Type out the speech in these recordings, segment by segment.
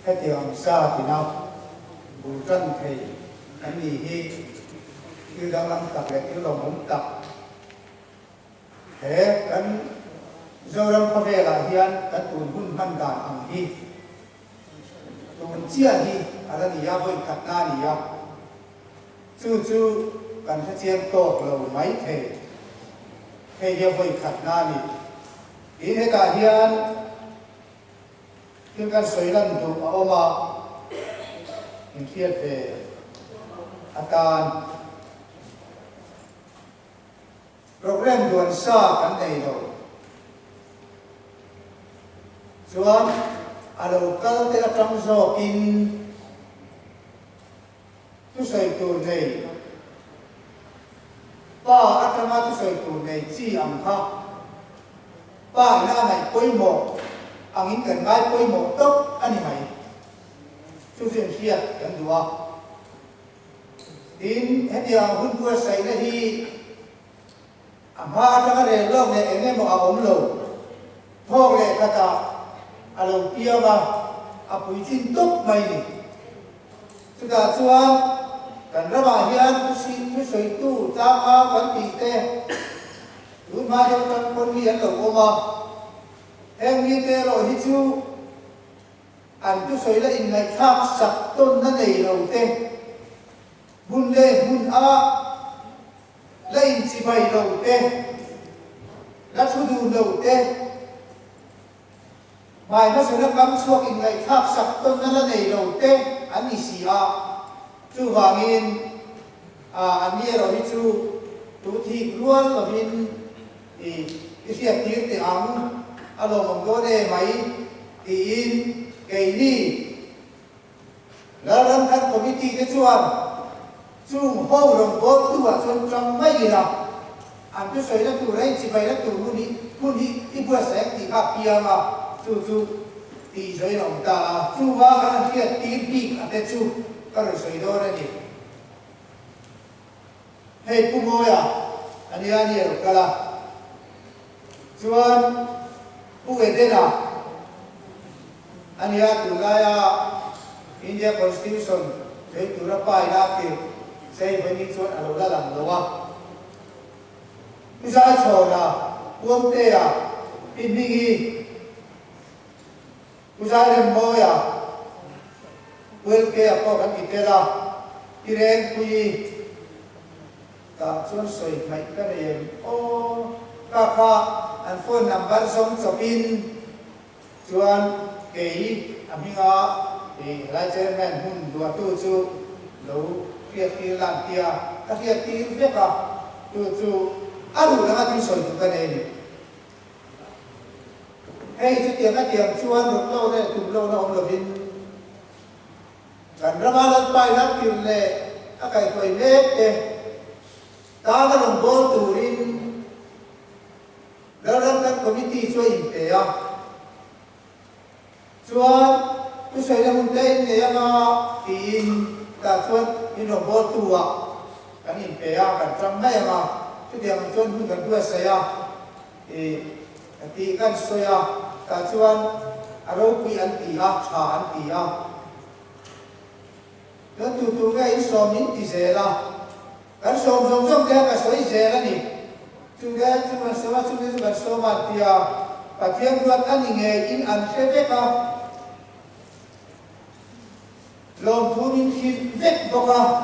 hết tiếng xa thì nào bù trân thì anh nghỉ hi như đang làm tập lại cái lòng muốn tập thế anh do đang có vẻ là hiền anh tuần hun man đàn ăn hi tuần chia hi anh đi ra với cắt na đi ra chú chú cần phải chiêm tổ lầu máy thể hay ra với cắt na đi ý thế cả hiền khi cần soi lần đủ ở mà mình thiết về akan program duan sa kan nei lo chuan alo kal te atang zo in tu soi tu nei pa atama tu soi tu nei chi am kha pa ina mai koi mo angin kan mai koi mo tok ani mai chu chen hiat kan duwa in hetia hun bua sai na hi ama ta re lo ne ene mo a om lo thok le kata alo pia ba apui chin tok mai ni chuda chuan kan ra ba hian tu si tu soi tu ta a kan ti te lu ma yo kan kon ni an lo o ma em ni te lo hi chu an tu soi la in ngai thak sak ton na nei lo te bun le bun a lein chi bai lo te la thu du lo te mai nó sẽ nó cắm suộc in ngày khác sặc tôn nó này lo te anh đi xì a chu vàng in anh đi rồi chu tu thi luôn là in cái việc tiếng thì ăn alo mong có đây máy thì in cái đi là làm thân committee cái chuan chung hậu đồng có tu ở trong mấy gì nào anh cứ xoay ra tu đấy chỉ phải là tu luôn đi ít bữa sáng thì gặp kia mà chu thì xoay lòng ta chu va cái kia tí đi anh thấy chu cái rồi xoay đó đấy nhỉ hey pu ngồi à anh rồi cái là chuan pu về đây nào anh tu lại India Constitution thấy tu ra bài ra kêu xây với những chuyện alo la làm đâu à cái cho là uống tê à in đi ghi cái giá đem môi à quên kia có cái gì tê là cái đen quy ta chuẩn soi mấy cái này ô các anh phone number xong cho pin chuẩn cái mình thì lại chơi men hun đùa tu chu lâu việc thì làm tia các việc thì việc à tu đủ là cái soi tu cái này hay chứ cái tiền chuan được lâu đây tụm lâu nó ông là vin gần ra ba lần bài nó tiền lệ các cái quầy nếp thế ta cái đồng bộ tủ đi đó là các committee cho in thế à chuan tu soi là một tên này mà thì ta chuan in đồng bộ tủ à cái in thế à cái trăm mấy mà cái tiền chuan cũng cần đua xe à thì cái soi à ta chuan aro pi an ti a cha an ti a nó tu cái som in ti ze la cái som cái soi ze la ni tu cái mà cái som an ti a pa thiam ruat an nge in an se ve ka lom thu min hin vek boka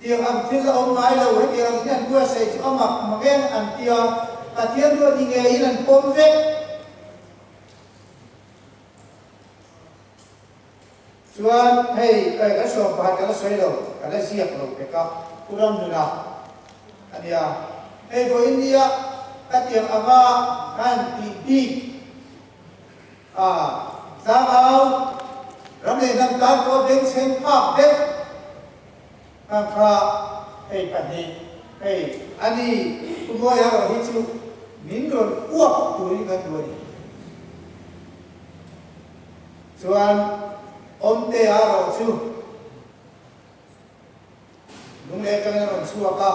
tiếng âm thiên là ông nói lâu hết tiếng âm thiên đua sẽ cho mặc ghen ăn tia và thiên đua thì nghề lần ôm vết chuan hey cái sổ bạc cái xoay đầu cái siết đầu cái cả kurang nữa nào anh ya hey với India cái tiếng ama kan ti sao ao làm này năm tám có đến xem pháp đấy hey pani hey ani kumoi aro hichu mindron uak turi kan duri chuan omte aro chu lung le kan ron suaka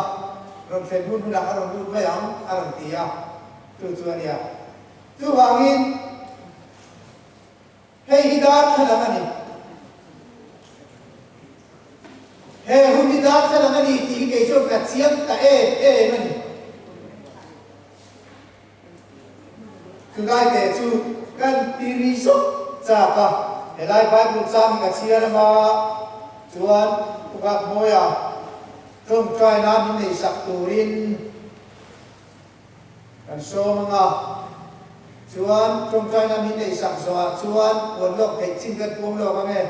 ron fen hun aro lu bayang aro tia chu chuan ya chu wangin đi đáp thế là cái gì thì cái chỗ cả chiếm cả ê mình cứ cái để chú cần đi đi số chả cả để lại bài bút sang cả chia là mà chuan cũng gặp môi à trong trai nam này sắp tù rin kan so mga chuan trong trai nam này sắp so chuan quần lộc thạch xin gần buông lộc anh em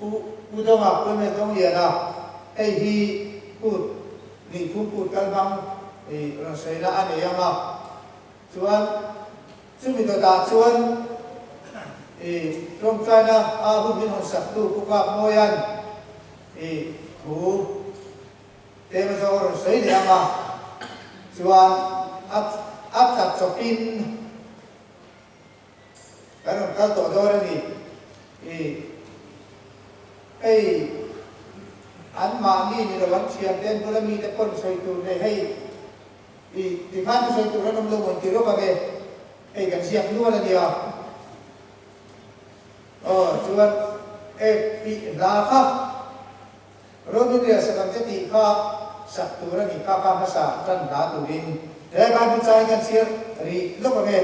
u đông à quên mẹ trong hiền à ai hi cụt đi phun cụt căn băng thì xảy ra anh ấy à chuan chúng mình đòi ta chuan trong trai nam hôn mình hồn sắp tù cũng gặp môi anh thủ thế mà sao rồi xảy ra mà chuan áp chặt cho pin cái nó cái tổ đó thì cái anh mà nghĩ như là vẫn chiếm tên tôi là mi để con soi tụ này hay thì phát soi tụ nó nằm lâu một tí đó vào về cái chiếm luôn là điều chuan bị lá khác rồi bây giờ sẽ làm cái gì khác sắp tụ ra thì khác mà sao chân đá tụ đi để bài bút tráiกันเสียรีlúc vào về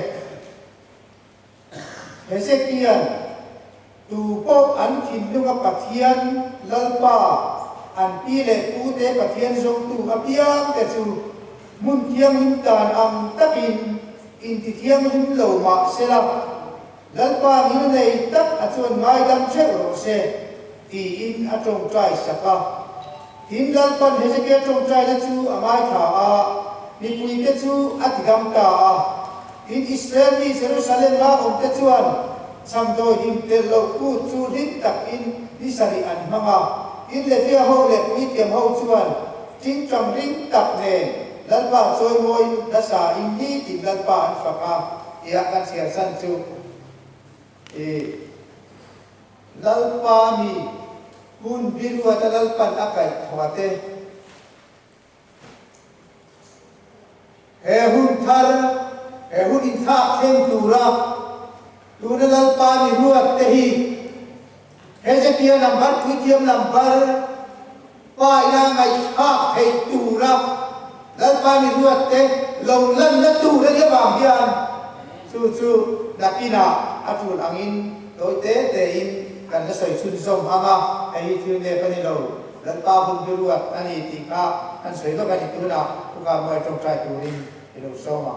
thế sẽ kiên tụ bốc ăn thìn lúc gặp bát thiên lal pa ăn pi lệ cú tế bát thiên giống tụ gặp piang để chú mun thiang him tàn am tắc in thì thiang him lầu mạ sẽ làm lal pa như này tắc ở chuồn ngay đâm chết rồi sẽ thì in ở trong trái sạc à thìn lal pa thế sẽ kia trong trái là chú ở mai thả ni pui te chu atigam ta in Israel ni Jerusalem la om te chuan sam do him te lo ku chu him tak in ni sari an manga in le fia ho le pui tiam ho chuan tin trong ring tak ne lal ba choi moi da sa in ni tin lal ba an fa ka ya kan sia san chu lal pa mi hun biru ta lal pan akai thawate hun thar hun in thak thêm tura tura lal pa mi ruat te hi he pia number quy tiêm number pa ila ngai thak thei tura lal pa mi ruat te lâu lần na tura ke bang hian chu dakina atul angin doi te in kan la soi chun som hanga ai thiu ne pani lo lal pa hun bi ruat ani ti ka an soi lo ka ti tu na ku ka moi trong trai tu rin ilo so ma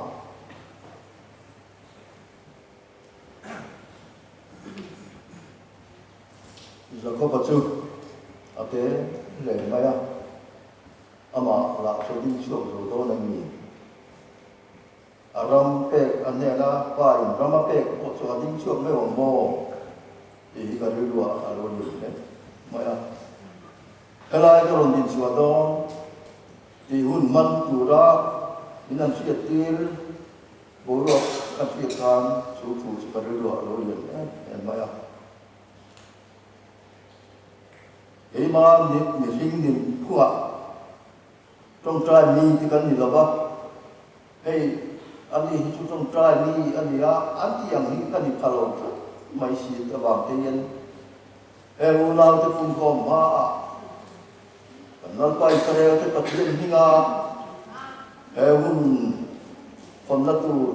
giờ có vật sự ở thế để mai à ama là số đi xuống rồi tôi là gì ram pe anh này là phải ram pe có số đi xuống với ông mô thì cái điều đó là luôn được đấy mai à cái này cái lần đi xuống đó thì hun man tu ra mình ăn chuyện tiền bố rồi ăn chuyện tham số phụ cái điều đó luôn được đấy mai à ấy mà niệm niệm qua trong trai ni thì cần gì là ba hay anh đi chú trong trai ni anh đi anh thì yang ni cần đi phá lồng mấy gì ta bảo thế nhân em nào thì cũng có mà nó quay Israel thì tập luyện như nga em còn là tu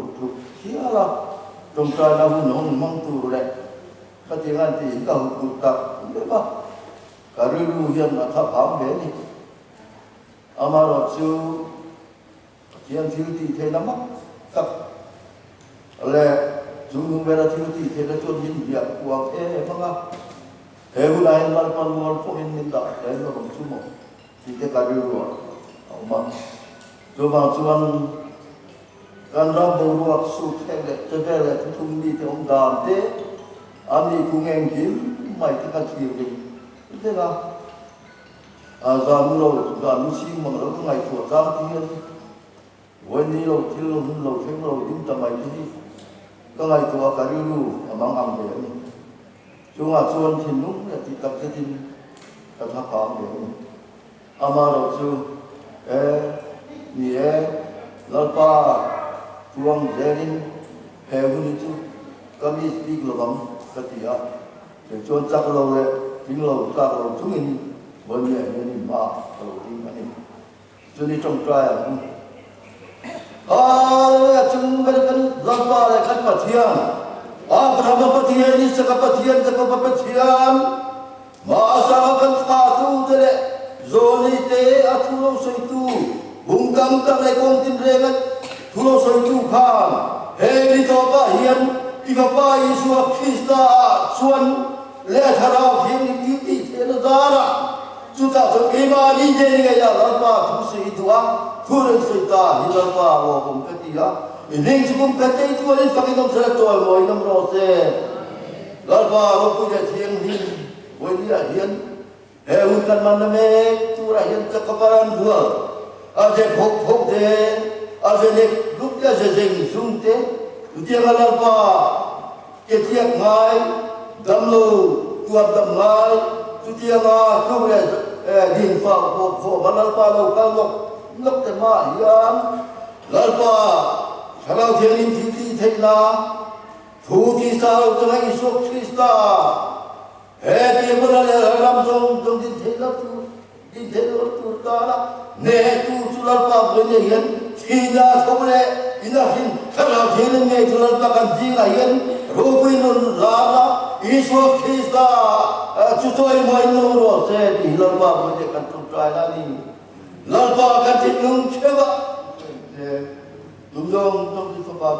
kia là trong trai là hun mong tu đấy cái tiếng Anh thì cả hụt tập đấy ba karudu hian atha pham ve ni amaro chu hian thiu ti the namak kap le jung vera thiu ti the la chon hin bia kuang manga he bu lai lal pan wal pho in da le no rom chu mo ti te karudu ma chu ba chuan kan ra bo ru su the le te ve le thum ni te om dam te ani kungeng kim mai te ka thiu ni thế là giảm lâu xin mà nó ngày của giảm thì quên đi lâu thiếu lâu đến tầm này thì các ngày của cả lưu mang ăn để chúng là xuân thì lúc là thì tập cái thì tập học học để ama lâu xưa nhẹ lal pa tuang jerin heo ni chu kami speak lo bang katia để chuan chắc lâu đấy chính lâu ta lâu chúng mình bữa nay nên mà đầu tiên anh cho nên trong trai chúng cái làm ba lại cắt bát thiam Abraham bát thiam đi sẽ bát thiam mà sao kan khatu thế rồi thế thu lâu soi tu hung cam cam lại con tin rengat thu lâu soi tu khan he đi cho ba hiền đi vào ba Yesu Christa xuân lẽ thảo thiên đi đi thế nó ra ra chúng ta sẽ cái mà đi về cái nhà làm ba thu sĩ tua thu lên soi ta đi làm ba vô cùng cái gì á nên chúng cũng cái gì tua lên phát cái công sự tôi mỗi năm rồi sẽ làm ba vô cùng cái thiên đi với đi hiền bukan mana tu rakyat kekebalan dua, ada hok deh, ada ni lupa sejeng sunte, dia kalau apa, ketiak ngai, damlu tuan dam ngai, dia ngai tu le, dinfa hok mana apa kalau nak tema yang, lalpa, kalau dia ni titi thela, tu kisah tu lagi Yesus Kristus. Dia berada dalam zon di dalam tu tara, ne tu sular pa berian, tidak boleh inahin kalau jenis ni sular pa kan jiran, robinun lala, Yesus Kristus, cuci mainu rose di dalam pa berian kan tu tara ni, lalpa kan tinung cewa, tunjung di sebab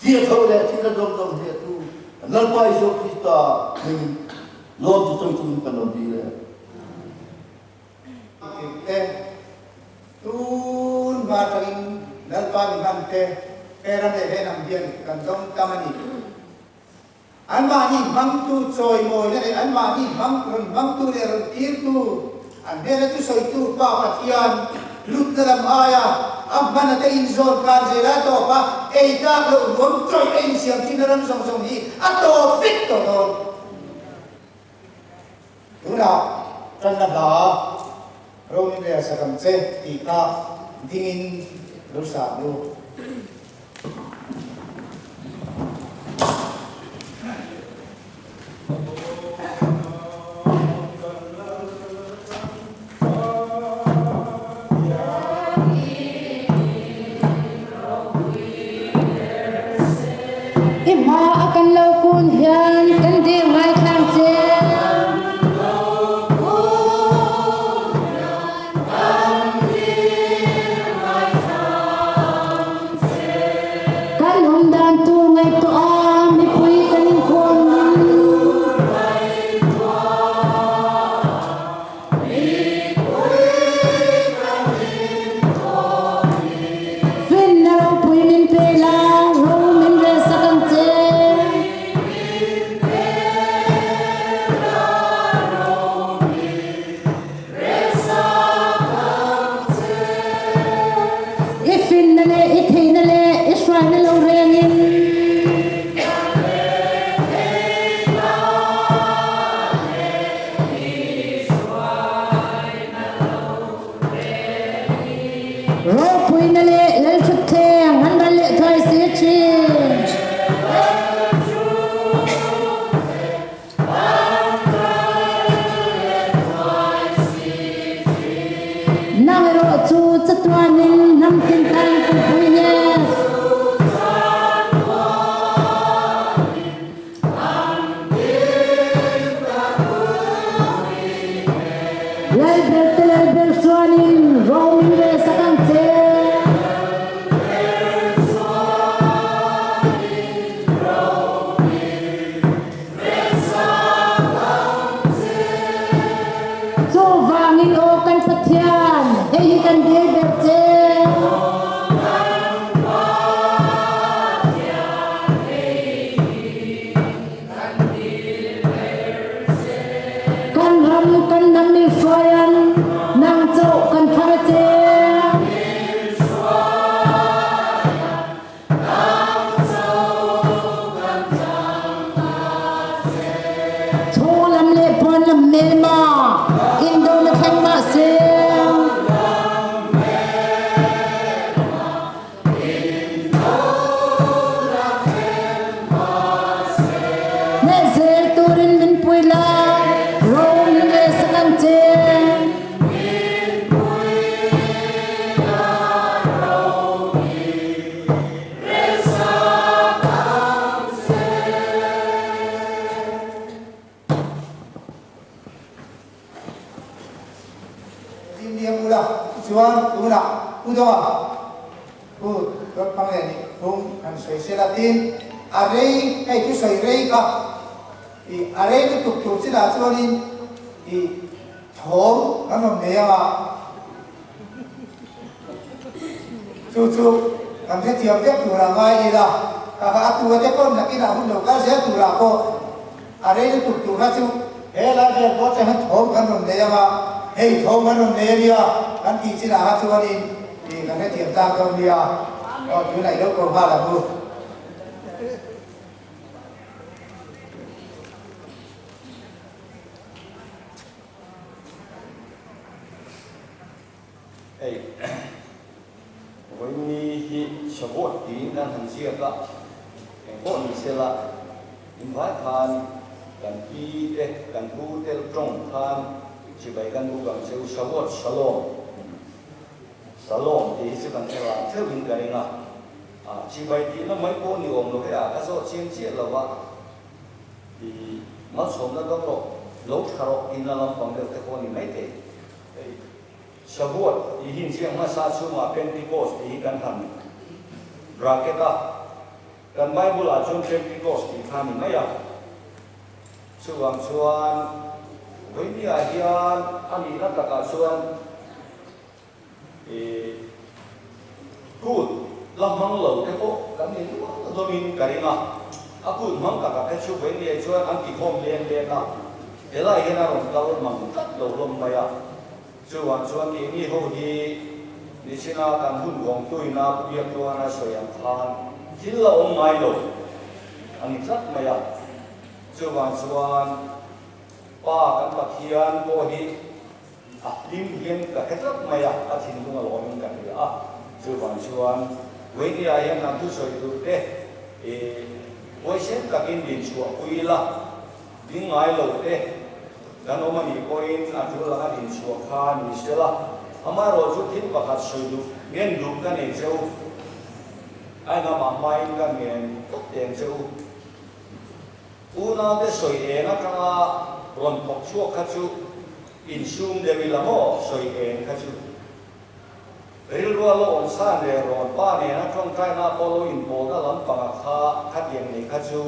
dia tahu dia tidak tunjung dia tu, lalpa Yesus Kristus ni. Lord tu tu kan dia. Kita tun batering nalpa bante peran deh nam dia kan dong tamani. Anmani bangtu soy moy le anmani bangtu le tir tu andera tu soy tu pa patian lut dalam aya abana te inzor kan zelato pa eita lo gon troy en siang tinaram song song hi ato victor don. Tuna trần lập đó rồi mình sẽ cầm xe thì ta dingin lúc sáng luôn Ima akan laukun hian kan di ngai khang che do ku ko pang le ni hum kan soi selatin arei ai tu soi rei ka i arei tu tuk tu chi da chuanin i thom kan om ne ya chu kan the thiam te tu ra ngai ila ka tu te kon na ki na hun lo ka se tu ra ko arei tu tuk tu na chu he la de ko che han thom kan om ne ya ma hei thom kan om ne ya kan ki chi da ha chuanin i kan the thiam ta ko ni ya chỗ này đâu có hoa là mưa với ni support tiếng đang hành siêu cả có ni sẽ là invite han cần ki te cần tu te trong han chỉ vậy cần tu cần siêu support salon thì sẽ cần theo là theo mình cái này chỉ vậy thì nó mấy cô nhiều ông rồi cái số chiến chiến là vậy thì mất số nó đâu rồi lúc sau in là làm bằng được cái con này mấy thế Shavuot thì hình dạng mà sa chu mà Pentecost thì cần hành ra cái đó cần Bible là trong Pentecost thì hành mấy à chuan với đi hiền anh đi nó cả chuan good làm măng lẩu cái phố cái này nó mình cái này à good măng cả cái chú với đi chuan anh chỉ không lên nào để lại cái nào tao măng cắt đầu lông mày à chuan cái này hồi đi xin na cần hun gong tôi na bây giờ na soi ăn than chỉ là ông mai rồi anh rất mày à chuan ba kan pathian ko hi lim hian ka hetak maya a thin lunga lo min kan ri a chuan we ni a hian nam tu soi tu te voi sen ka kin din chu uila ding ngai lo te dan o mani ko in a tu la din chu kha ni sela ama ro chu thin pakhat soi du ngen du kan e cheu ai na ma mai kan ngen tok ten cheu una te soi e na ka ron pok chuak kha chu in sum de vilamo soi en kha chu ril ro lo on san de ron pa ne na thong kai na polo in pol da lam pa kha khat yang ni kha chu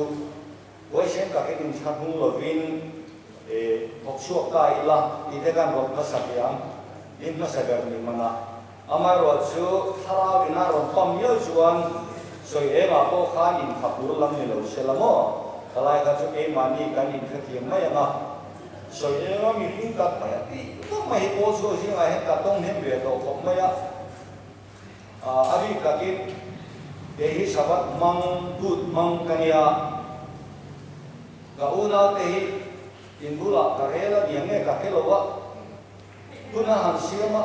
voi sen ka ke in chan hung lo vin pok chuak ka ila i te kan ron ka sak yang in ma sa gar ni mana ama ro chu thara vina ron pam yo chuan soi e ma ko kha in khapur lam ni lo selamo kalai ka chu e mani kan in khathiam mai anga soi e ma mi hin ka pa ti to mai ko so si ai ka tong hem ve to khom mai a abi ka ki te hi sabat mang gut mang kania ka una te hi in bula ka hela yang e ka kelo wa tuna han siama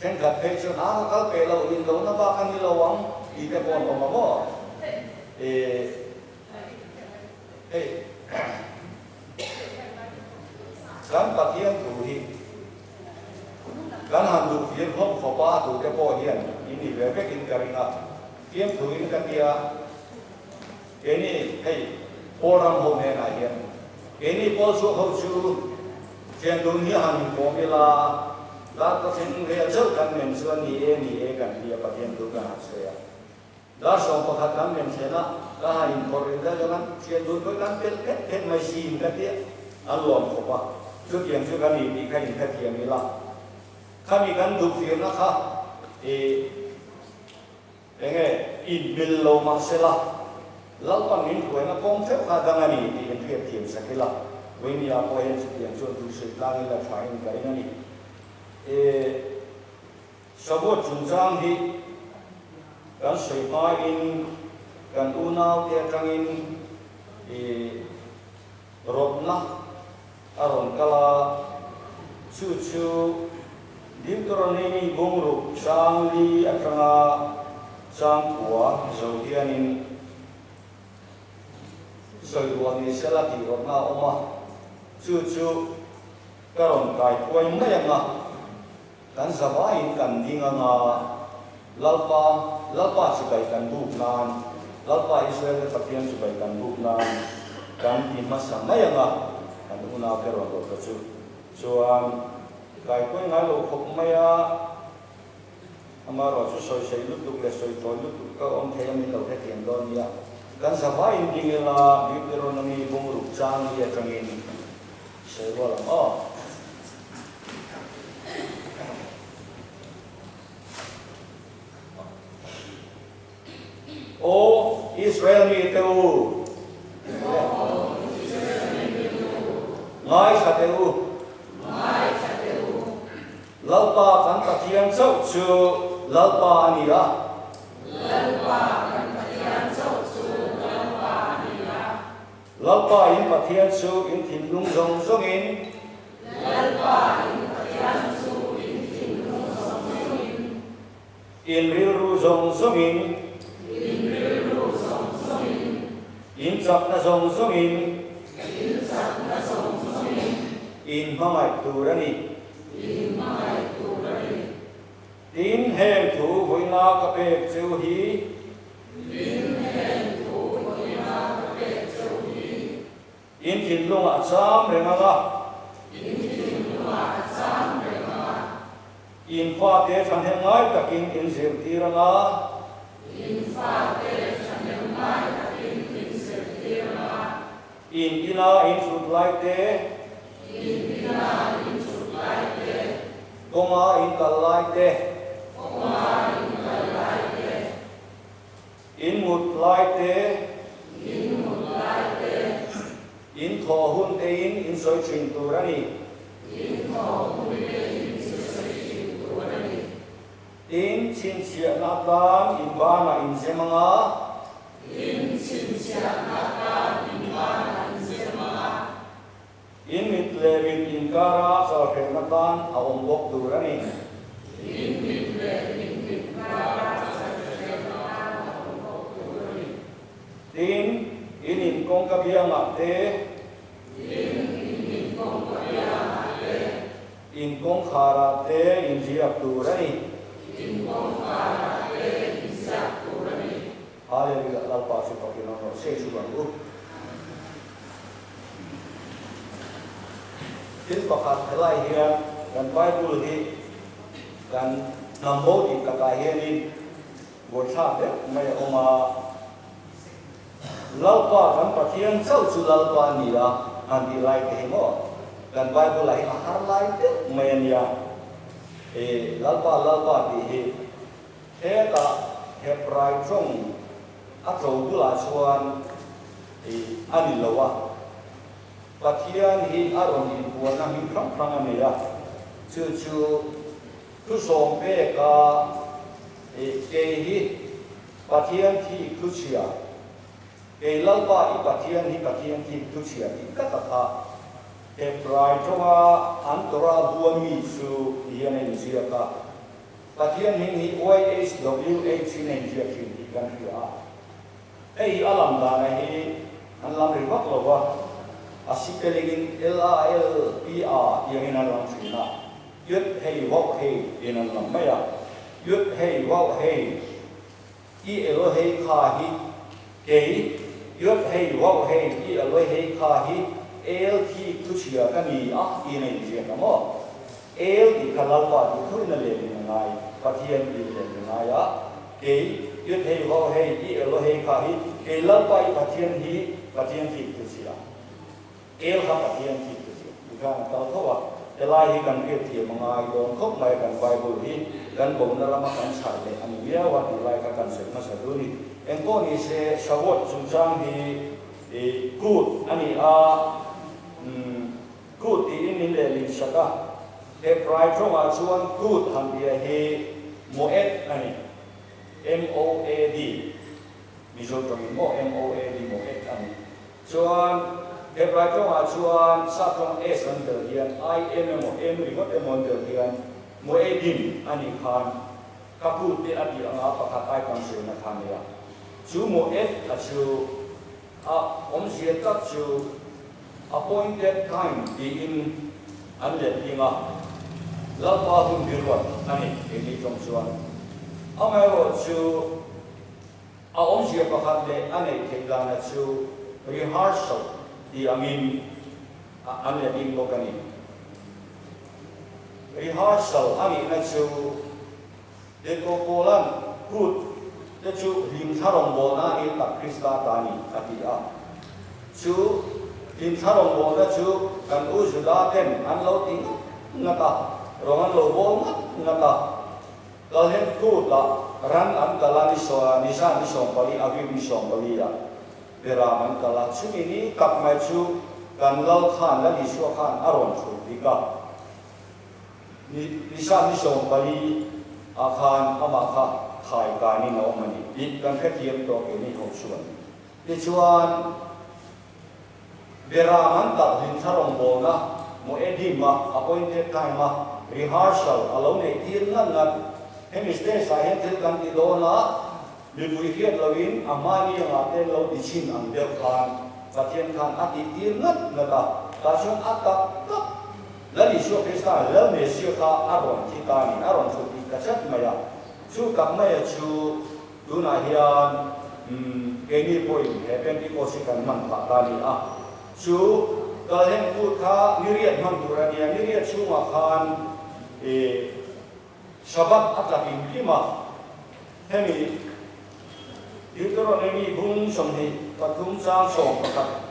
ken ka pe chu na ka pe lo in lo na ba kan ni lo wang i te pon ma mo kan pathian tu hi kan han du fian hom kho pa tu te po hian ini ve ve kin karinga fiam tu in ka tia eni hei poram ho ne na hian eni po chu ho chu chen du hi han ko mi la ta chen re chau kan men chuan ni e kan tia pathian tu ka se ya da so pa khat kan men se na ka ha in por da kan chen du ko kan pen mai sin ka tia alom ko pa trước tiên trước cái này thì cái hình cái thiền này là khi mình cần đục phiền nó khác thì cái này in bill lâu mà sẽ là lâu còn những tuổi nó không phép khá đang này thì hiện thiền thiền sẽ cái là với nhà cô em trước tiên cho tu sĩ lang là phải cái này sau buổi chúng trang thì cần soi mai in cần u nào thì trang in thì rốt na aron kala chu Deuteronomy gongru sang li atanga sang kwa zodianin soiduan ni selati rona oma chu karon kai koi mayanga kan sabain kan dinga nga lalpa sikai kan buknan lalpa Israel patian sikai kan buknan kan timasa mayanga kan una keron ko chu chuan kai ko ngai lo khop maya ama ro chu soi sei lut tuk le soi toi lut tuk ka om thei mi lo the thiam don ya kan sa vai in ding la Deuteronomy bung ruk chang ya changin sei wa lam a O Israel mi teu ngai sa teu lalpa kan pathian chau chu lalpa ani a lalpa in pathian chu in thim lung zong zong in in ril ru zong zong in chak na zong zong in mangai turani tin hem thu voi na ka pe chu hi in thin lung a cham renga in fa te chan hem ngai takin in zir tiranga in ina in sut lai te Konga in kalai te in mut lai te in tho hun te in soi chin turani in chin sia na tan in ba na in semanga in mit levin in kara sa khematan a om bok turani tin in kong ka biang te in kong khara te in ziak turani haleluya lalpa si pakinono se subangu tin pakat helai hian kan Bible hi kan nambo di kaka hianin botha de mai oma lalpa kan pathian chau chu lalpa ni la an di lai ke mo kan Bible lai har lai de mai ya lalpa di hi he ka he prai trong a tro bu la chuan ani lawa pathian hi aron in buana hi phang ane ya chu tu som pe ka ke hi pathian thi tu chia ke lalpa i pathian thi tu chia i ka ta e prai chonga antora buami su hian en sia ka pathian hi YHWH nen sia ki kan hi a ei alam da na hi an lam ri wak lo wa asipelingin LALPR yang ina lam china yut hei wak hei ina lam maya yut hei wak hei I elo hei kha hi kei yut hei wak hei I elo hei kha hi ALT kuchia kani ina ina kamo AL di kalalpa di thoi na le ni ngai pathian di le ni ngai a kei yut hei wak hei I elo hei kha hi kei lalpa I pathian hi kuchia el ha pathian thi tu kan ta thawa elai hi kan ke thi mangai don khop mai kan Bible hi kan bom na lama kan sai le an bia wa ti lai ka kan se ma sa du ni en ko ni se shawot chung chang hi good ani a good ti in le li saka e prai trong a chuan good han bia hi moed ani MOAD mi zo trong MOAD moed ani chuan Hebrai trong a chuan sa trong S under hian IMM remote under hian moedin ani khan kaput te ati anga pakhat ai kam se na khan ya chu moed a chu a om sia tak chu appointed time di in an le tinga la pa hun dirwa ani ni trong chuan amai ro chu a om sia pakhat le ani thegana chu rehearsal di angin ane ding lokani rehearsal ani na chu เด็กโกลันพูดจะชูหิมทารองโบนาเอตักคริสตาตานีอติอาชูหิมทารองโบนะชูกันอุจุดาเต็นอันเราติงนักรองอันโลโบนักเราเห็นพูดละรันอันกาลานิสวานิชานิสองปลีอาวินิสองปลีละเวลามันกาลาชูนี้กับมาชูกันเราขานและนิสวาขานอารมณ์สุดิกานิชานิสองปลีอาคารอามาคาขายการนี่น้องมันนี่ดิกันแค่เทียมตัวเองนี่หกส่วนดิชวนเวลามันตัดหินทารองโบนะโมเอดีมาอพอยน์เทไทม์มารีฮาร์ซัลอารมณ์ในที่นั้นเห็นมิสเตอร์สายเห็นถึงกันที่โดนนะมีบุยเทียนเราวินอามานี่ยังอาเต้เราดิชินอันเดียวกันปะเทียนกันอาทิตย์นั้นนะครับตาชนอัตตะตับแล้วดิชัวคริสต์แล้วเมสซิโอข้าอารมณ์ที่ตานี่อารมณ์สุดที่กระชับมาอย่างชูกับไม่ชูดูนาฮิอันเกนี่พอยเฮเป็นที่โคสิกันมันปะตานี่อ่ะชูก็เห็นพูดข้านิเรียนมันดูระเนี่ยนิเรียนชูมาคานShabbat atlapi lima, hemi Deuteronomy bung somni patum sang song pakat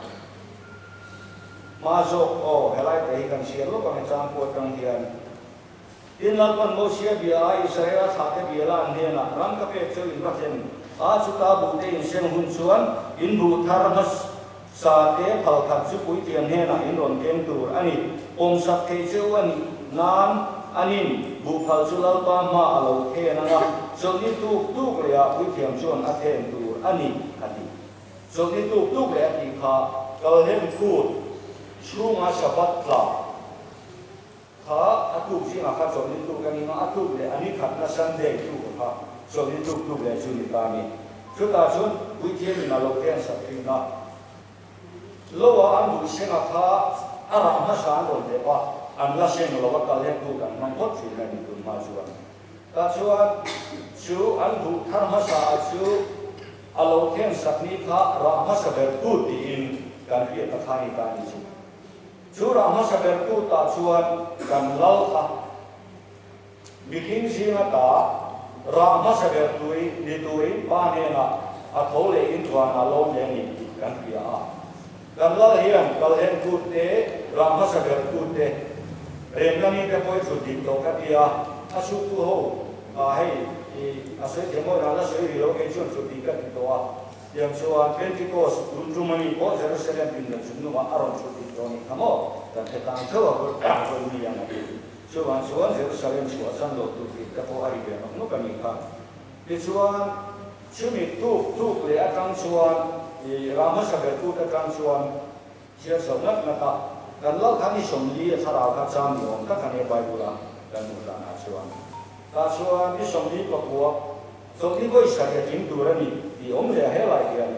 mazok o helai tei kan sielo kan sang ko tang hian inal pan mo sia bia Israel thate bia lan hena ram ka pe chu in rachen a chu ta bu te in sen hun chuan in bu thar mas sa te phal khat chu pui tiam hena in ron kem tur ani om sak te chu ani nan anin buphal sulal pa ma alo the na nga so ni tu le a pui thiam chuan a then tur ani ati so ni tu le ati kha kal hem ku shunga sabat la kha atu si nga kha so ni tu kan nga atu le ani khat na sunday tu kha so ni tu le chu ni ta ni chu ta chun pui thiam na lo ten sa thi na lo wa an bu se nga kha ara ma sa ro de paอันละเส้นเราว่าการเลี้ยงดูกันมันก็ถือในดุลมาชวนแต่ชวนชูอันดูทางภาษาชูอารมณ์เที่ยงสักนิพะรามาสเบรกูตีนการเรียนตะคานิการนี้ชูรามาสเบรกูตาชวนกันเล่าค่ะบิคินซีนาตารามาสเบรตุยดิตุยบ้านเนี่ยนะอัทโหเลอินทวานอารมณ์อย่างนี้กันเรียนกันเล่าเฮียนกันเห็นกูเตรามาสเบรกูเตเรื่องนี้ก็พอสุดที่ตกกันที่อาสุตุโฮให้อาศัยเทมอราลสวยโลกเอชวนสุดที่กันตัวอย่างส่วนเพนทิโคสจุมันนี่พอเจรุซาเล็มเป็นหนึ่งจุดนู้นอารมณ์สุดที่ตรงนี้ทั้งหมดแต่เหตุการณ์เท่ากับคนนี้อย่างนี้ส่วนเจรุซาเล็มส่วนสันโลตุที่ก็พออาริเบียนนู้นกันนี่ครับส่วนชื่อมีทุกเลยอาจารย์ส่วนรามาสเบรกูอาจารย์ส่วนเชื่อสมนักนะครับกันเล่าท่านที่สมดีสระข้าจำยงก็กันในใบบุระกันบุระนาชวนนาชวนที่สมดีประกวดสมดีก็อิสระจริงตัวนี้ที่อมจะให้หลายเดือน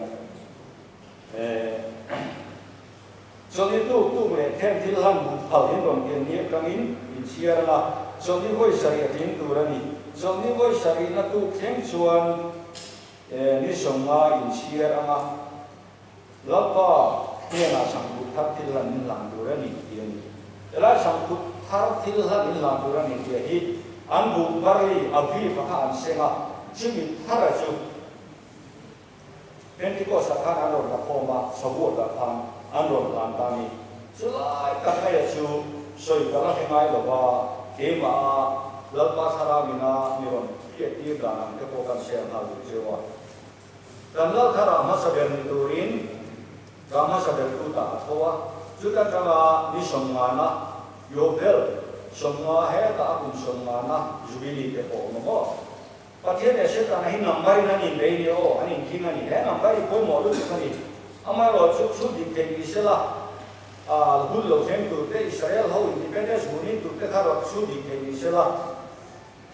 สมดีตู้เลยแทนที่ลั่นบุพเพลินตรงเย็นนี้กังอินเชียร์ละสมดีก็อิสระจริงตัวนี้สมดีก็อิสระนักตู้แข่งชวนนี่สมมาอินเชียร์อ่ะแล้วก็เนี่ยนะสังกุทัพทิลนิลังดูระนิเดียนี่แล้วสังกุทัพทิลนิลังดูระนิเดียฮีอันบุบารีอภิพะอันเซงะจิมิทาราจูเป็นที่ก็สักการอันรอนละพอมาสบู่ละพันอันรอนลานตานีสุดท้ายกันให้จูสวยกันละให้ง่ายหรอกว่าเกมาลับมาสารามินามีวันเกียรติการนั่นก็พอกันเสียงหาดูเจ้าว่ากันละคารามาสเบนตูรินรามาสเบรกูตาเพราะว่าจุดนั้นก็นิสมงานะโยเบลสมงาเฮตาคุณสมงานะจูบิลีเตโอโนโมประเทศเนี่ยเช่นนั้นให้นัมบารีนั่นนี่เบย์โออันนี้ที่นั่นนี่ให้นัมบารีพอยหมอดูที่นี่อามาเราชุดดิเทนิสละบุลโลเซนตุเตอิสราเอลเขาอินดิเพนเดนซ์มุนิตุเตถ้าเราชุดดิเทนิสละ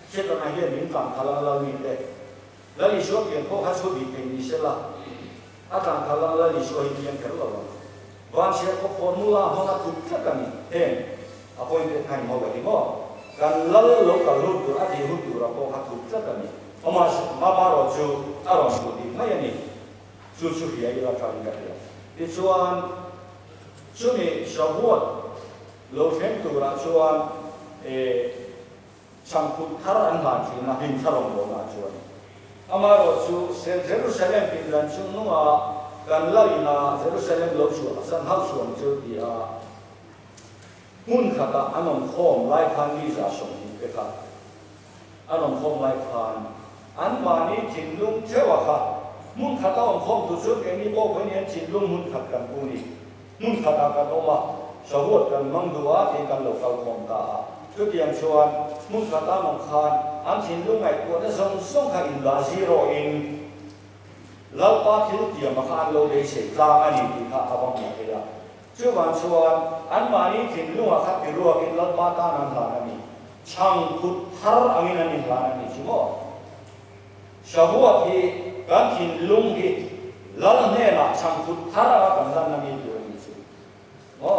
เช่นนั้นให้มินฟังพลังเรามีเตแล้วอิสราเอลพวกเขาชุดดิเทนิสละอาจารย์พลังละลิสโอฮิเกียนกันแล้ววันเช้าก็ฟอร์มูลาห้องทุกข์กันนี่เห็นอพอยน์ให้มาแบบนี้มั้งกันละโลกลุ่มตัวอาทิตย์หุ่นตัวเราก็ทุกข์กันนี่มาเราจูอารมณ์ดีไม่ยันนี่จูเฮียอีลาทาริกันเลยที่ส่วนช่วงนี้ชาวบ้านโลกเห็นตัวเราส่วน chang put thar an man chi na hin tharong bo na chuan amaro chu Jerusalem pin ran chu nunga kan laina Jerusalem lo chu san hau chuan chu ti a mun khata anom khom lai khan ni za som ni pe kha anom khom lai khan an mani thinlung chewa kha mun khata om khom tu chu ke ni bo phanian thinlung mun khat kan pu ni mun khata ka to ma sawot kan mang duwa ti kan lo kal khom ta chu tiang chuan mun khata mong khan an thinlung ai ko na song song kha in la zero in lau pa thil ti ma khan lo le se tla ani ti kha awang ma ke ya chu wan chuan an mani thinlung a kha ti ruwa in lau pa ta nan la ani chang phut thar angin ani la ani chu mo sawot hi kan thinlung hi lal ne la chang phut thar a kan dan ani tu ni chu mo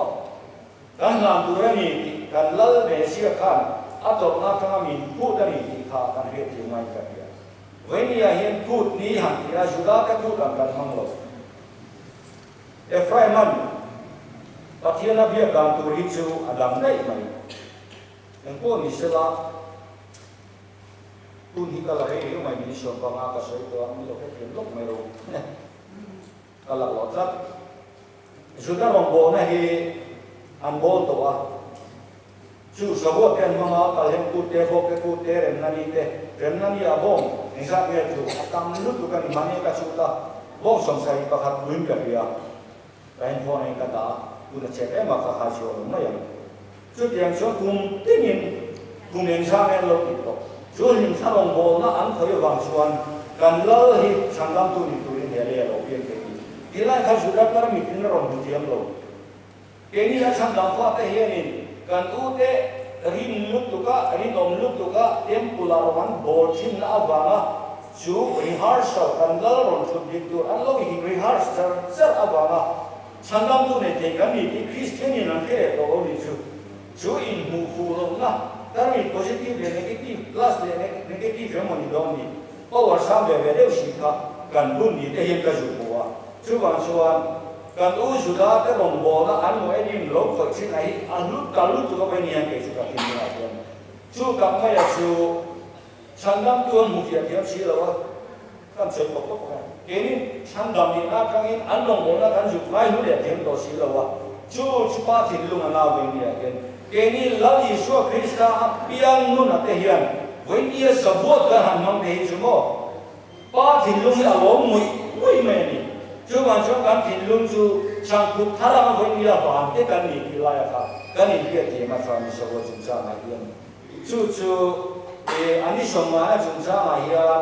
kan lam tu ni kan lal ne sia khan atok na kang min pu da ni ti kha kan he ti mai ka ya when ya hian put ni han ti ra juda ka tu kan kan mang lo Ephraim patiana bia kan tu ri chu adam dai mai en ko ni sela tu ni ka la he ri mai ni so pa nga ka soi to am lo he lok mai ro ka la lo tlat juda rong bo na hi an bo to a chu sabot kan mga kalhem ku te bo ke ku te rem na ni abong engsa nge tu tam lu tu kan mani ka chu ta bo som sai pa khat luin ka ya rain phone ai ka ta tu na che e ma ka ha chu ma ya chu tiang chu kum tingin kum engsa nge lo ti to chu nim sa long bo na an khoi wang chuan kan lo hi changam tu ni he le lo pien ke ni dilai kha chu da par mi tin rom tu tiam lo ke ni la changam fa te hian in kan u te rin luk tuka rin om luk tuka tempular wan borchin la awanga chu rehearsal kan dal ron chu dik tu an lo hi rehearsal sar awanga changam tu ne te kan ni ti Christian ni nan ke to ni chu in mu fu lo na tar ni positive le negative plus le negative mo ni do ni power sam be be de shi kha kan bun ni te yen ka ju wa chu wan chuan kan u juda te long bo na an mo enin lo kho chi nai an lu ka lu tu ka pe ni an ke chu ka tin na ya chu ka ma ya chu chandam tu an mu ya ya chi lo wa kan che ko ko ke ni chandam ni na ka in an long bo na kan ju mai lu le tem to chi lo wa chu pa tin lu na we ni ya ke ni la li shu krista piang nu na te hian we ni sa vot ka han mang te chu mo pa tin lu a lo mui me ni chu wan chu kan tin lung chu chang phut thara ma voi ni la ba te kan ni ki la ya kha kan ni ke ti ma sa ni so wo chung cha ma hian chu ani som ma chung cha ma hian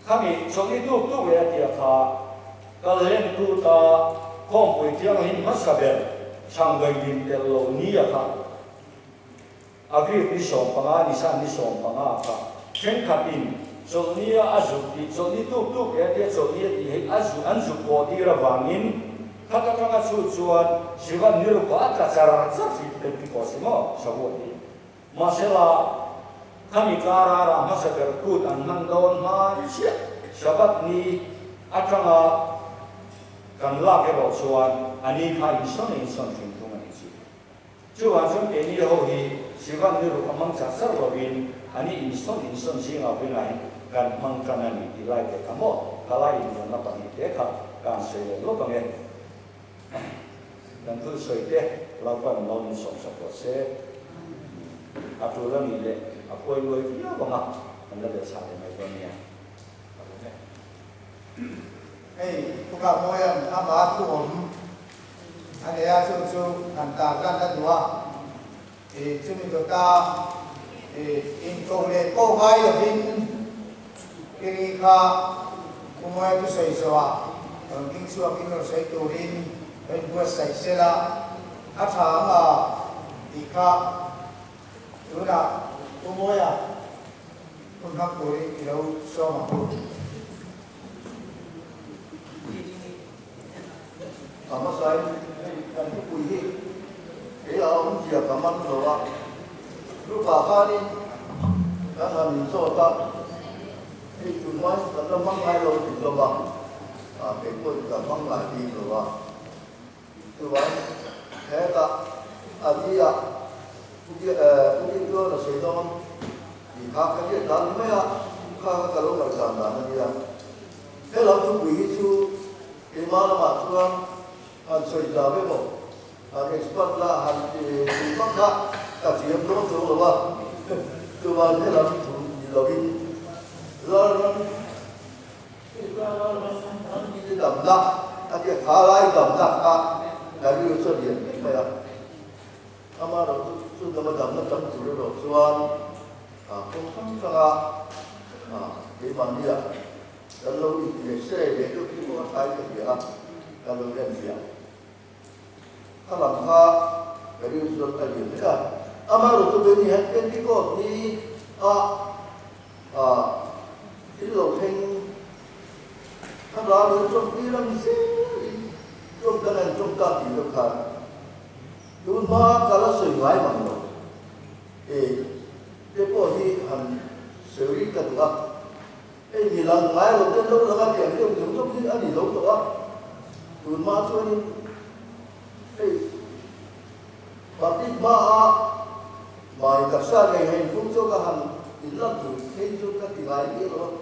kami chong ni tu we ti kha ka len tu ta khom pui tiang hin ma sa be chang gai din te lo ni ya kha agri ni som pa nga ni sa ni som pa nga kha chen kha tin Sonia azu ti soni tu ke dia sonia ti he azu anzu ko ti ra wangin kata kata chuan siwan niru ko atra cara sa fi te ko simo saboti masela kami karara masa berkut an mandon ma sia sabat ni atranga kan la ke ro chuan ani kha inson tin tu ma ni chuan som ke ni ho hi siwan niru amang sa sar robin ani inson singa pinai kan mangkana ni dilai ke kamo kalai ni na pa ni te kha kan se lo pa nge dan tu soi te la pa no ni som sa ko se atu la ni le apoi loi ya ba ma an la de sa de mai ko ni ya hey tuka moyam ama tu om ane ya chu an ta kan ta dua chu mi to ta in ko le ko mai la bin kini ka kumoy tu sai sawa king suwa king ro sai tu rin en bua sai sela atha nga dikha tuna kumoya kun hak puri ilo so ma pu ama sai kan tu pui hi e a um ji ka man lo wa lu pa kha ni ka ha min so ta e tu mai ka la mang ai lo ti lo ba a pe ko ka mang la ti lo wa tu wa he ta a ti ya Udi itu na sedon di hak dia dan maya hak kalau mereka dan dia. Kalau tu begitu iman macam an sejauh itu, an expert lah an di maka kajian tu lah. Tu mana kalau tu di lobby, lalu ini dampak, ada halai dampak dari usaha dia, maya. Amar sudah macam sudah soal, konsum sangat di mana kalau itu saya itu kita saya dia kalau dia kalau dari usaha tadi kita amar sudah ni hendak kita ni ini loh heng kalau usaha bilang sih jom dengan jom kaki lekat Yun mga kalasay ngay mga depo hi han seri ka tuwa nilang ngay lo ten lo lang ati yung yung hi ani lo tuwa yun mga tuwa ni bakit may kaksa ngay hay kung so ka han ilang tu hay so ka tingay ni lo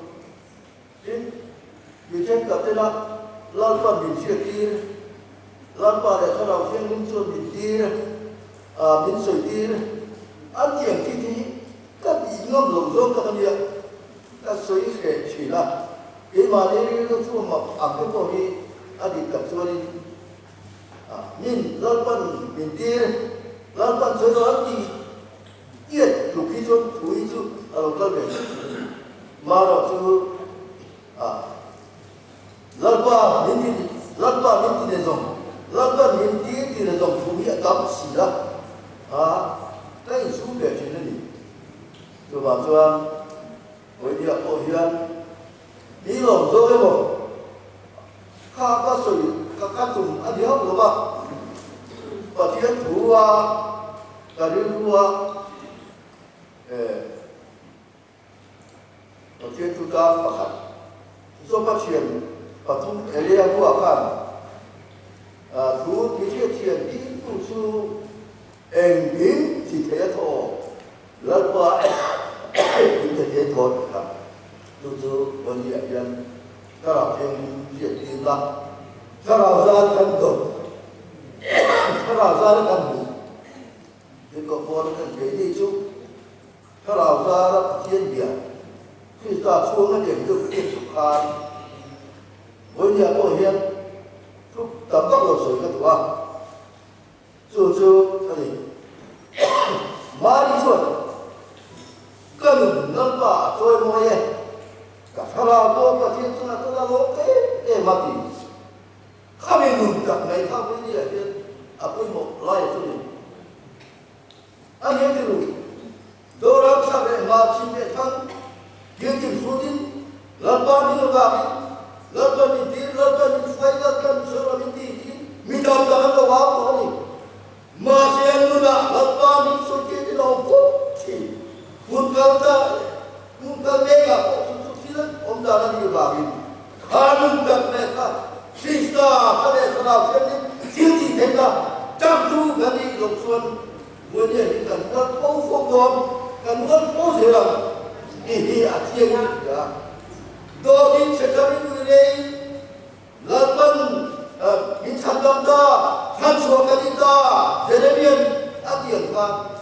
yung ka tila lalpan din siya tir Lampa để cho đầu tiên những chuyện mình đi mình soi đi ăn nhiều cái gì các ý ngâm lồng rốt các anh em các soi sẽ chỉ là cái mà đi nó chua mà ăn cái bộ đi ăn đi tập cho đi mình lampan mình đi lampan soi đó đi yết lục khí chôn thúi chú ở lồng cơ về mà đó chú lampa mình đi rồi Lalu minti di dalam bumi agam sila, kan sudah macam ni. Tuan tuan, dia ohian, ni lom zo lemo, kakak soi, kakak tum, ada apa lupa? Patian tua, dari tua, patian tua pakai, so patian, patung elia tua kan. Thu thì chuyện chuyện đi tu su em biến chỉ thế thôi lần qua chỉ thế thôi cả tu su vấn đề nhân các làm thêm chuyện đi ra các làm ra thân tổ các làm ra thân đủ thì có con cần cái đi chú các làm ra thiên biển khi ta xuống cái điểm được tiếp tục khai vấn đề của hiện tầm tốc độ sửa cái tụa, chú cái gì, mà đi xuống, cái mình nâng bà trôi môi ấy, cả thằng nào tôi cả thiên chúng tôi là lỗ cái mà thì, không ai ngừng gặp này không cái gì hết, tôi một lại tôi đi, anh em thì đủ, đâu làm sao để mà xin để thằng, kiếm tiền số tiền, làm bao nhiêu bạc Lalu minti, lalu minti, lalu suruh minti, minta tangan lo apa ni? Masih anu nak, lalu minti suci di dalam putih, muka mega, suci lah, dah dia bagi, kanun tak mereka, sisa ada salah sekali, sisi mereka, jatuh dari loksuan, boleh kita buat pokok, kan buat pokok ini asyik ya. Dua दिन sekali ini, lapan insan damda, transfer kita, Jeremian adian kan.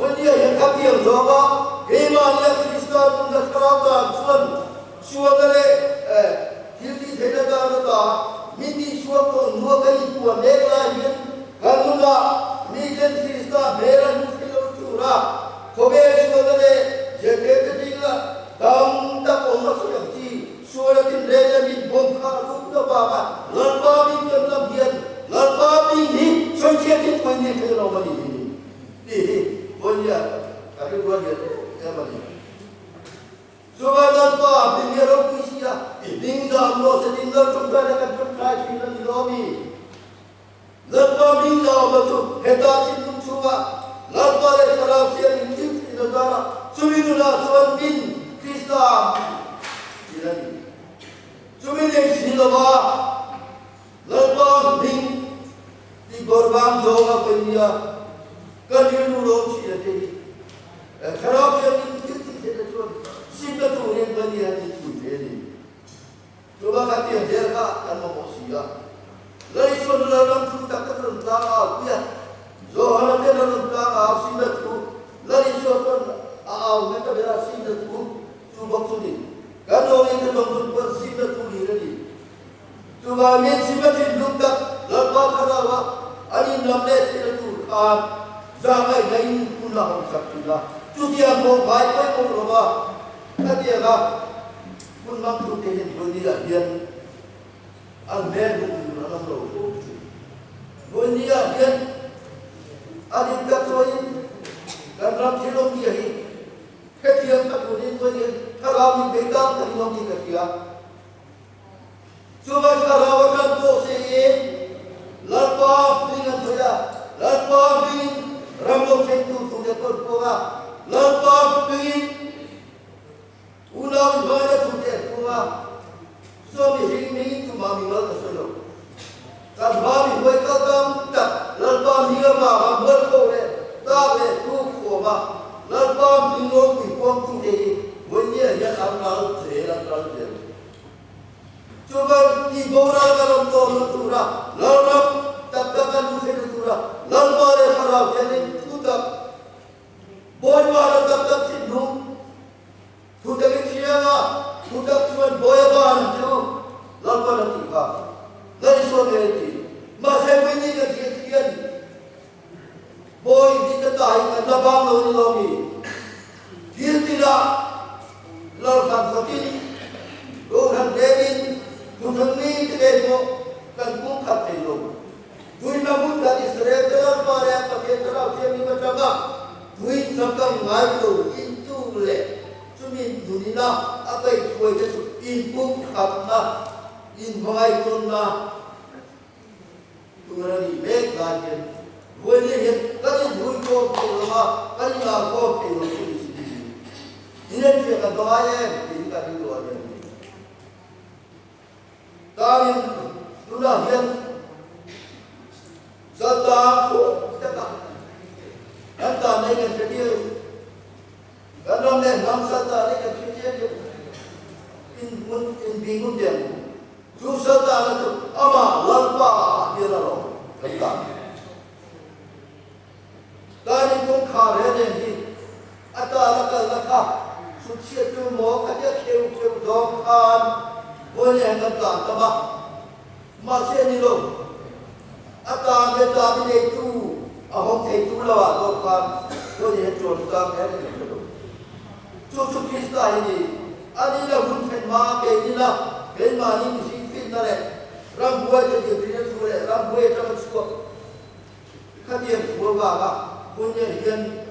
Wanita yang katian juga, iman yang Kristus untuk kerajaan suan dari hilti tidak miti suatu dua kali tuan mereka kanuna mijen Kristus mereka mesti curah, kobe suan dari jadi tinggal. Tam tak orang sudah di suara tindakan di bongkar lupa bapa, lalpa bin kelambian, lalpa bin ni sosialin punya kelambian ini, punya, kali dua dia, apa ni? Suara lalpa bin dia orang puisia, tinggal Allah setinggal cuma dengan cuma film di lobi, lalpa bin dia betul, hebat sinum suka, lalpa dari kalau siapa ini di negara, suminula suan bin Islam, cuma yang siapa, lepas di korban joga pendia, kan yu lo chi te khara ke ni ti ti te to sim da tu ne ban ya ni tu te ni to ba ka ti der ka kan mo si ya lai so la ram tu ta ka ram ta a ya zo ha te ram ta a sim da tu lai so kon a me ta bera sim da tu tu ba tu ni kan o ni te dong tu ba sim da tu ni ni tu ba me sim da ti lu ta la ba ka ra wa ani nam le te tu a za mai dai ku la hong sak tu la tu dia mo bai pai mo ro ba ka dia ga kun mang tu te hin tu ni la hian al me lu tu la nam ro bo ni ya hian adi ka to yin kan ram thi lo ki hi ke thiam ka tu ni bo ni tha ga mi be ta ta ni lo ki ka kia chu ba ka ra wa kan to se ye la pa ni ngan to ya la pa ni ram lo se tu tu de ko ko ga la pa ni una ba de tu de ko ga so mi hin ni tu ma mi ma ka so lo kan ba mi hoi ka tam ta la pa ni ga ma ba mo ko le ta le tu ko ba la pa mi no ki ko tu de wo ni ya am na te la tra de coba di bawah dalam tuan turah, lalu tak musik turah, lalu ada harap jadi tutak, boy baru tak sinu, tutak siapa, tutak cuma boy baru tu, lalu ada tiga, dari suami itu, masa ini kesekian, boy diketahui kerana banglo ni lagi, dia tidak, lalu kan sakit, orang David Tuhan ni terima kan bukan terima. Tuhan namun dari serata para pakai terau dia ni macam apa? Tuhan sampai ngayu itu le. Cuma dunia apa itu itu input karena input karena Tuhan ni baik lagi. Tuhan ni kali Tuhan kau terima kali aku terima. Ini dia kata ayat ini kata Tuhan. Kami sudah yang setahu kita, kita dengan dia, kalau dengan setahu dengan dia, in bingung dia, tu setahu itu ama lalpa dia lalu, kita. Kali pun kare ni, atau laka, suci tu mau kerja keu dongkan. Boleh angkat tambah masih ni loh. Atau kita ni itu, ahok itu lah dokan. Boleh contoh kan ni loh. Cucu kita ini, adi lah bukan mak ini lah, benda ni mesti fit nare. Rambuai jadi bina surat, rambuai macam suap. Katian suap apa? Punya yang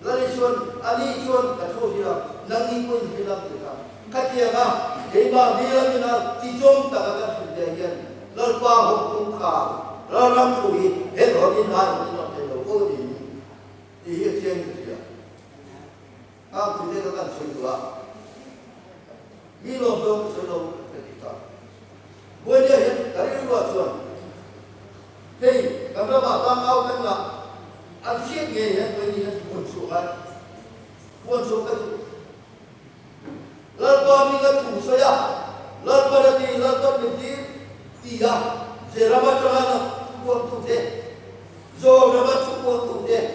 lari suan, ali suan kacau dia, nangi pun hilang kita. Katian ah. Hingga bila kita tijong tak akan berjaya, lalu hukum kau, lalu tui, hebat ini hanya kita tahu ini yang dia. Aku tidak akan sedua. Bila belum sedua kita, boleh dari luar tuan. Hei, kalau makan kau kan lah, asyik ye, boleh puncukan tu. Lalu kami kata saya, lalu pada di lalu dia, jerama celana buat tu deh, jauh nama buat tu deh.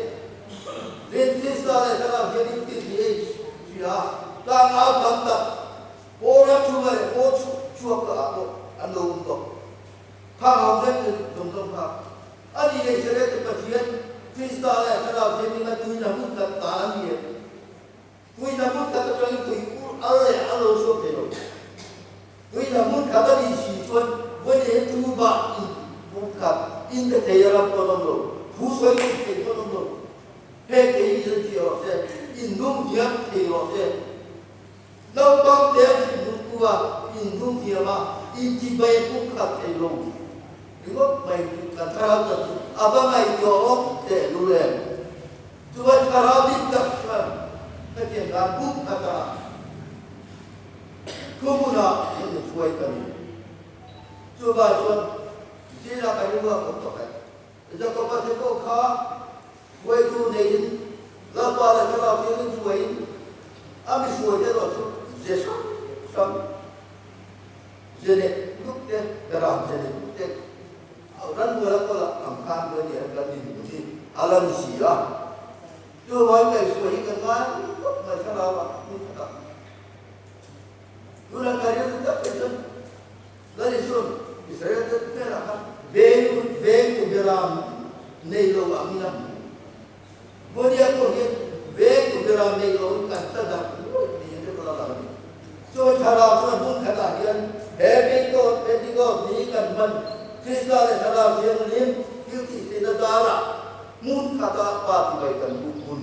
Lentis ada kalau jadi dia, tanggal tanda, orang cuma cuak ke aku, anda untuk, kau jadi tunggu kau. Adi ni cerita kecilan, pista ada kalau jadi macam namun kata dia, kui namun kata orang kui Allah sokelo. Kui namun kata di situan, boleh tuba bukan indah tiada konon busai itu konon. Hei ini dia orang indung dia orang. Nampak dia indung kuat indung dia mah inci bayi bukan telung. Ingat bayi bukan terasa. Apa bayi orang telulem. Tuan karabit tak kan. Kerja gabung kata. Kumuna ini suai kami. Coba tuan, sila kami buat untuk kan. Jika kau pasal kau kah, quay tu này là qua là cái nào tiếng tu ấy à mình xuôi thế rồi dễ xong dễ này lúc thế cái làm dễ này lúc thế ở đó người là có là làm khăn với nhà là nhìn thì alam gì à tôi nói cái xuôi cái nói mà cái nào mà tôi là cái điều rất là tốt đó là xuôi Israel rất là tốt về của Việt Nam này lâu lắm năm bữa dia có hiện về của Việt Nam này lâu cả tất cả thì nó có là cho thà là cho muốn thà là hiện hệ bên có ní cần mình Krista là thà là hiện liên yêu thị thì nó ra là muốn thà là ba thì phải cần buồn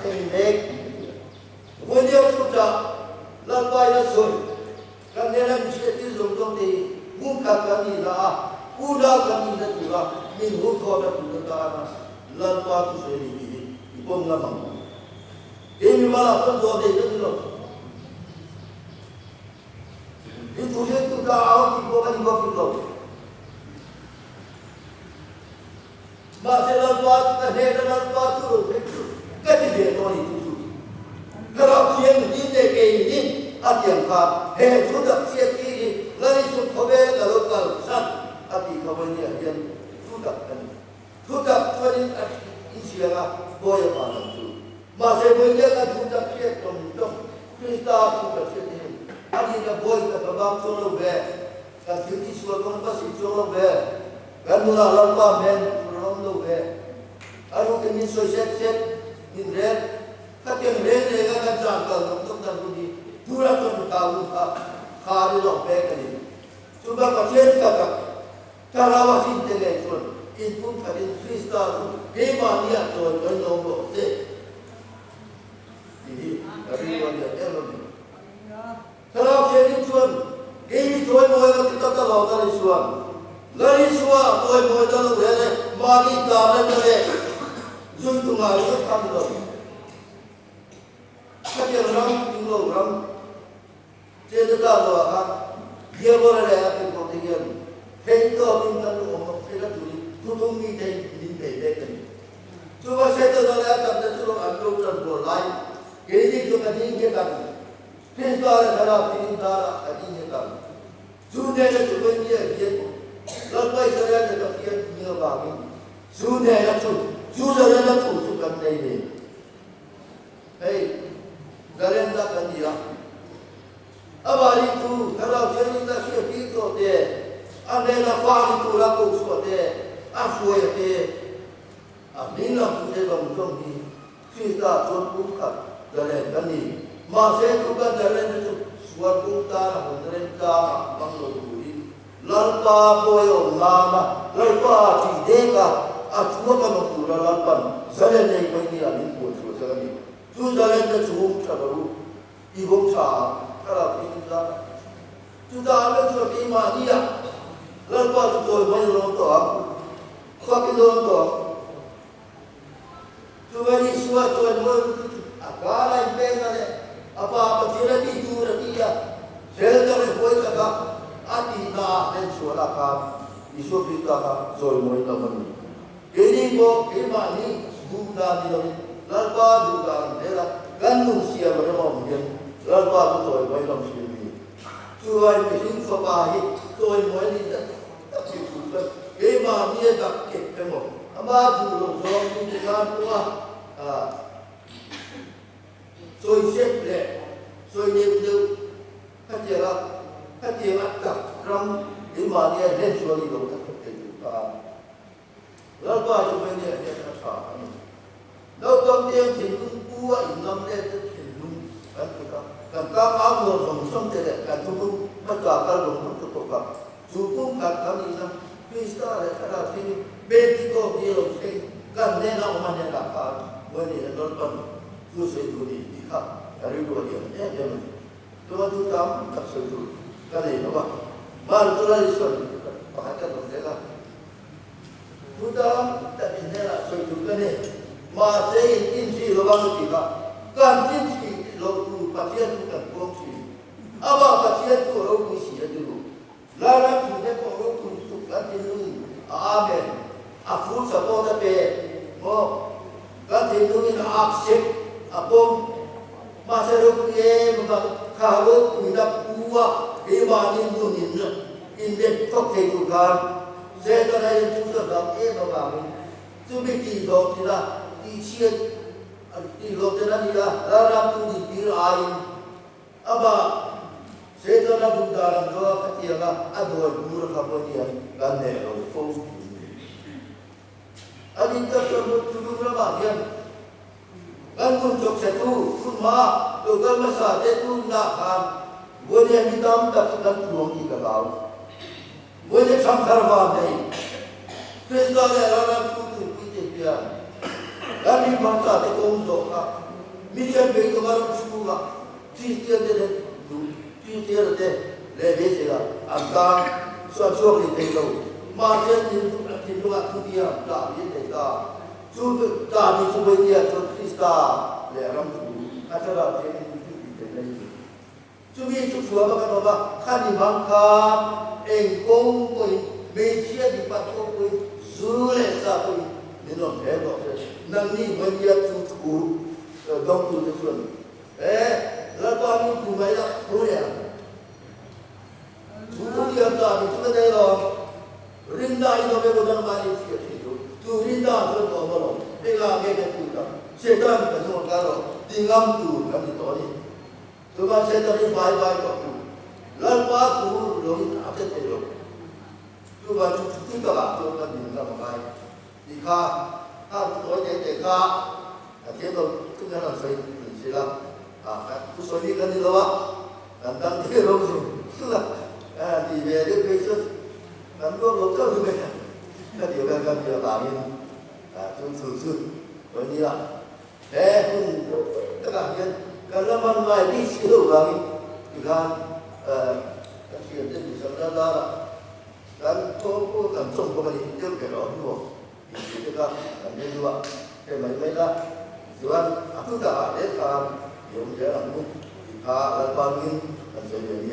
cái này bữa dia chúng ta làm bài là rồi cái này là mình sẽ đi dùng trong thì muốn thà cái gì là udah kami dah juga min hukum dan perintah lantas tu sendiri ipon lamang. Ini malah pun dua dia tu loh. Itu dia tu kau ipon loh. Masih lantas kita hendak lantas tu kati dia tu itu. Kalau siang ini ke ini ada yang kah, sudah siang ini lari sudah kalau sat. Ati kawannya yang sudah tuan Insyaallah boleh malam tu. Masih banyak kan sudah siap untuk Krista sudah siap. Ati dah boleh kita bang solo be. Kan kita suatu masih solo be. Kan mula lampa men solo be. Aru kini sosial in red. Tapi yang red mereka kan jangkal untuk dan budi. Dua tahun tahu hari lo be kan ini. Cuba kasihan kata. Kalau masih dengan tuan, input kadin Krista tu, bagaimana tuan menolong dia? Jadi, hari tuan dia elok. Kalau jadi tuan, ini tuan boleh kita tahu dari tuan. Dari tuan, tuan boleh tahu dia mari dalam dia. Zul tu mari tu kamera. Tapi orang tinggal orang, jadi tahu apa? Dia boleh lihat kemudian. Thấy tôi mình đang ủng hộ cái đó tụi tôi nghĩ đây nhìn về đây cái chúng ta sẽ từ đó là tập đến chúng ta ăn cơm trần của lại cái gì chúng ta đi cái cần thế đó là sao thì chúng ta là đi cái cần chúng này là chúng tôi như vậy lần bây giờ là tập hiện như vào cái chúng này là chúng giờ là thủ chúng cần đây này hey giờ lên ta cần gì à abadi tu kalau dia minta siapa itu dia ane na fali tu la ko suate afue te amina tu te bang jong ni Krista chon pu khat dalen kani ma se tu ka dalen tu suat pu ta na hondren ka bang lo tu ri lan pa boyo na lan pa ti de ka a chu ka no tu la lan pan dalen nei ko ni amin ko chu sa ni tu dalen na chu hum cha ru I bom cha kala tin da tu da le chu ki ma ni ya lần qua chúng tôi mới lộn tỏ qua cái lộn tỏ chúng tôi đi xua tôi mới cá này bên này apa chỉ là đi tu là đi à sẽ cho nên cuối cả anh đi na nên xua là cá đi xua đi cả rồi mới là mình cái đi có cái mà đi du đàn đi rồi lần qua du đàn thế là gần nung xia mà nó mỏng nhân lần qua chúng tôi mới làm xia đi tôi phải xin phật bài tôi mới đi đất cái mà như đặc biệt cái một mà dù lồng gió như thế nào cũng rồi xếp lệ rồi nhịp điệu phát triển tập trong cái mà như lên xuống đi đâu các cái chúng ta lần qua chúng mình như thế là sao đâu trong tiên thì cũng cua in năm đây thì đúng cần các áo mưa dùng xong thì lại cần chúng cũng bắt cả các lồng nó cũng có Jupung kami nam Krista le kada sini betiko biolo sing kan nena omane dapat wani nonton tu seduri dikha dari dua dia jam tu tam tak sedu kali apa mar tu la isun pakai tu dela tu tam tak nela sedu kali ma sei insi lobang dikha kan insi lo tu pasien tu kan boksi apa pasien tu lo kusi dulu Lara punya orang untuk kan ini, amen. Aku support apa? Mo sip apom masaru ye maka kalu kuda kuwa ibanin dunin indet kok kegugan setara yang sudah dah babangun cumi tiga tidak disiat tiga tidak tidak dalam tu dipirain apa setara bundaran doa ketiga adua dua kapan kan nero kau adinda sebut turun ramadhan kan untuk satu rumah logal masa itu nakam boleh hitam tak sedang tuang di kalau boleh samkar bandai Krista lerana tutu pite dia kan di bangsa itu untuk misal bagi orang sekolah dia de lebih sila angkat suatu hari itu macam ni luar tu dia dah ini dah tu dah ni tu dia tu Krista lerana tu acara dia cumi itu dua apa kan di bangka engkau pun media di patut pun sulit sapun ni non hebat nanti media tu dong tu tu lepas ni tu banyak proyek tu dia tak itu ada loh rinda itu memang Malaysia itu tu rinda tu orang pegang tu tak sekarang kita semua kalau tinggal tu kan itu ni tu kan saya tadi bye-bye tu lepas tu loh apa tu tu kan tu tak tu kan tinggal bye jika tu jadi jika dia tu kan saya sila tu soalnya kan itu lah tentang dia loh tu lah di dia besok kan gua loh tu juga kan dia kan bangun tu ini lah pun terakhir kalau mana di situ bangun ikan kasih dia bisa dah kan kau kan cuma kembali dia berdoa tu itu kan dia dua mai lah tuan aku tak ada kan yang dia lalu lepas ni kan saya ni